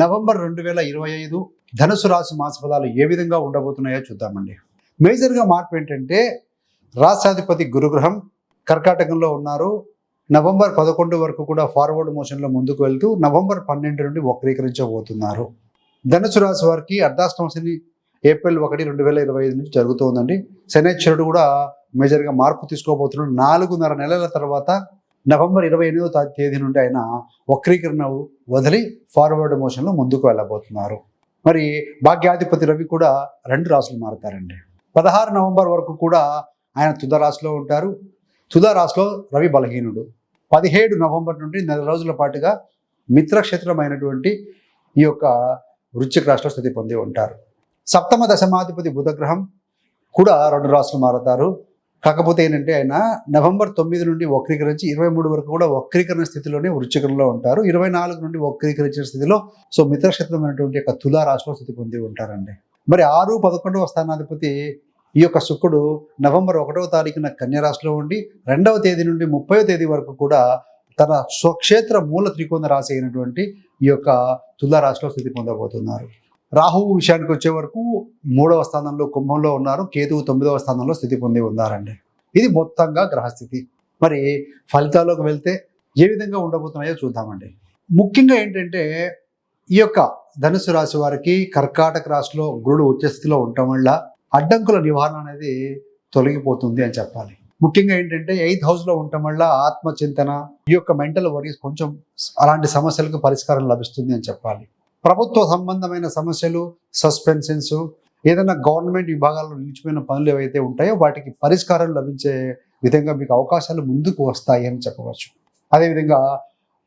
November 2025 ధనుసు రాశి మాస ఫలాలు ఏ విధంగా ఉండబోతున్నాయో చూద్దామండి. మేజర్గా మార్పు ఏంటంటే రాష్ట్రాధిపతి గురుగ్రహం కర్కాటకంలో ఉన్నారు. నవంబర్ 11 వరకు కూడా ఫార్వర్డ్ మోషన్లో ముందుకు వెళ్తూ నవంబర్ 12 నుండి వక్రీకరించబోతున్నారు. ధనుసు రాశి వారికి అర్ధాష్టమ శని ఏప్రిల్ 1, 2025 నుంచి జరుగుతుందండి. శనైశ్వరుడు కూడా మేజర్గా మార్పు తీసుకోబోతున్నాడు. 4.5 నెలల తర్వాత నవంబర్ 28వ తేదీ నుండి ఆయన వక్రీకరణ వదిలి ఫార్వర్డ్ మోషన్లో ముందుకు వెళ్ళబోతున్నారు. మరి భాగ్యాధిపతి రవి కూడా 2 రాశులు మారుతారండి. 16 నవంబర్ వరకు కూడా ఆయన తుల రాశిలో ఉంటారు. తుల రాశిలో రవి బలహీనుడు. 17 నవంబర్ నుండి నెల రోజుల పాటుగా మిత్రక్షేత్రమైనటువంటి ఈ యొక్క వృశ్చిక రాశిలో స్థితి పొంది ఉంటారు. సప్తమ దశమాధిపతి బుధగ్రహం కూడా 2 రాశులు మారుతారు. కాకపోతే ఏంటంటే ఆయన నవంబర్ 9 నుండి వక్రీకరించి 23 వరకు కూడా వక్రీకరణ స్థితిలోనే వృశ్చికంలో ఉంటారు. 24 నుండి వక్రీకరించిన స్థితిలో మిత్రక్షేత్రమైనటువంటి యొక్క తులా రాశిలో స్థితి పొంది ఉంటారండి. మరి 6, 11వ స్థానాధిపతి ఈ యొక్క శుక్రుడు నవంబర్ 1వ తారీఖున కన్య రాశిలో ఉండి 2వ తేదీ నుండి 30వ తేదీ వరకు కూడా తన స్వక్షేత్ర మూల త్రికోణ రాశి అయినటువంటి ఈ యొక్క తులా రాశిలో స్థితి పొందబోతున్నారు. రాహువు విషయానికి వచ్చే వరకు 3వ స్థానంలో కుంభంలో ఉన్నారు. కేతువు 9వ స్థానంలో స్థితి పొంది ఉన్నారండి. ఇది మొత్తంగా గ్రహస్థితి. మరి ఫలితాల్లోకి వెళ్తే ఏ విధంగా ఉండబోతున్నాయో చూద్దామండి. ముఖ్యంగా ఏంటంటే ఈ యొక్క ధనుసు రాశి వారికి కర్కాటక రాశిలో గురుడు ఉచ్చ స్థితిలో ఉండటం వల్ల అడ్డంకుల నివారణ అనేది తొలగిపోతుంది అని చెప్పాలి. ముఖ్యంగా ఏంటంటే 8th హౌస్లో ఉండటం వల్ల ఆత్మచింతన, ఈ యొక్క మెంటల్ వరీస్, కొంచెం అలాంటి సమస్యలకు పరిష్కారం లభిస్తుంది అని చెప్పాలి. ప్రభుత్వ సంబంధమైన సమస్యలు, సస్పెన్షన్స్, ఏదైనా గవర్నమెంట్ విభాగాల్లో నిలిచిపోయిన పనులు ఏవైతే ఉంటాయో వాటికి పరిష్కారం లభించే విధంగా మీకు అవకాశాలు ముందుకు వస్తాయి అని చెప్పవచ్చు. అదేవిధంగా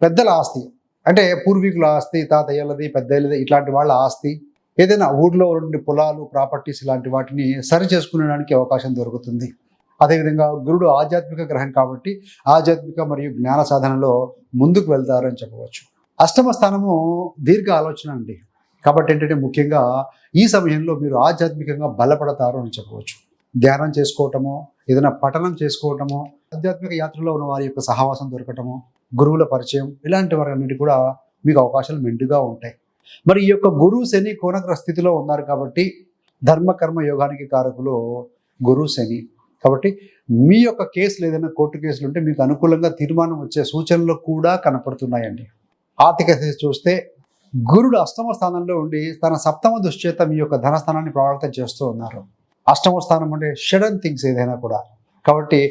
పెద్దల ఆస్తి, అంటే పూర్వీకుల ఆస్తి, తాతయ్యలది, పెద్దలది, ఇట్లాంటి వాళ్ళ ఆస్తి, ఏదైనా ఊర్లో ఉండే పొలాలు, ప్రాపర్టీస్ ఇలాంటి వాటిని సరి చేసుకునేడానికి అవకాశం దొరుకుతుంది. అదేవిధంగా గురుడు ఆధ్యాత్మిక గ్రహం కాబట్టి ఆధ్యాత్మిక మరియు జ్ఞాన సాధనలో ముందుకు వెళ్తారని చెప్పవచ్చు. అష్టమ స్థానము దీర్ఘ ఆలోచన అండి. కాబట్టి ఏంటంటే ముఖ్యంగా ఈ సమయంలో మీరు ఆధ్యాత్మికంగా బలపడతారు అని చెప్పవచ్చు. ధ్యానం చేసుకోవటము, ఏదైనా పఠనం చేసుకోవటము, ఆధ్యాత్మిక యాత్రలో ఉన్న వారి యొక్క సహవాసం దొరకటము, గురువుల పరిచయం, ఇలాంటి వారన్నిటి కూడా మీకు అవకాశాలు మెండుగా ఉంటాయి. మరి ఈ యొక్క గురు శని కోణగ్రహ స్థితిలో ఉన్నారు కాబట్టి ధర్మకర్మ యోగానికి కారకులు గురు శని. కాబట్టి మీ యొక్క కేసులు, ఏదైనా కోర్టు కేసులు ఉంటే మీకు అనుకూలంగా తీర్మానం వచ్చే సూచనలు కూడా కనపడుతున్నాయండి. ఆర్థిక స్థితి చూస్తే గురుడు అష్టమ స్థానంలో ఉండి తన సప్తమ దృష్టిచేత మీ యొక్క ధనస్థానాన్ని ప్రభావితం చేస్తూ ఉన్నారు. అష్టమ స్థానం అంటే షడన్ థింగ్స్ ఏదైనా కూడా. కాబట్టి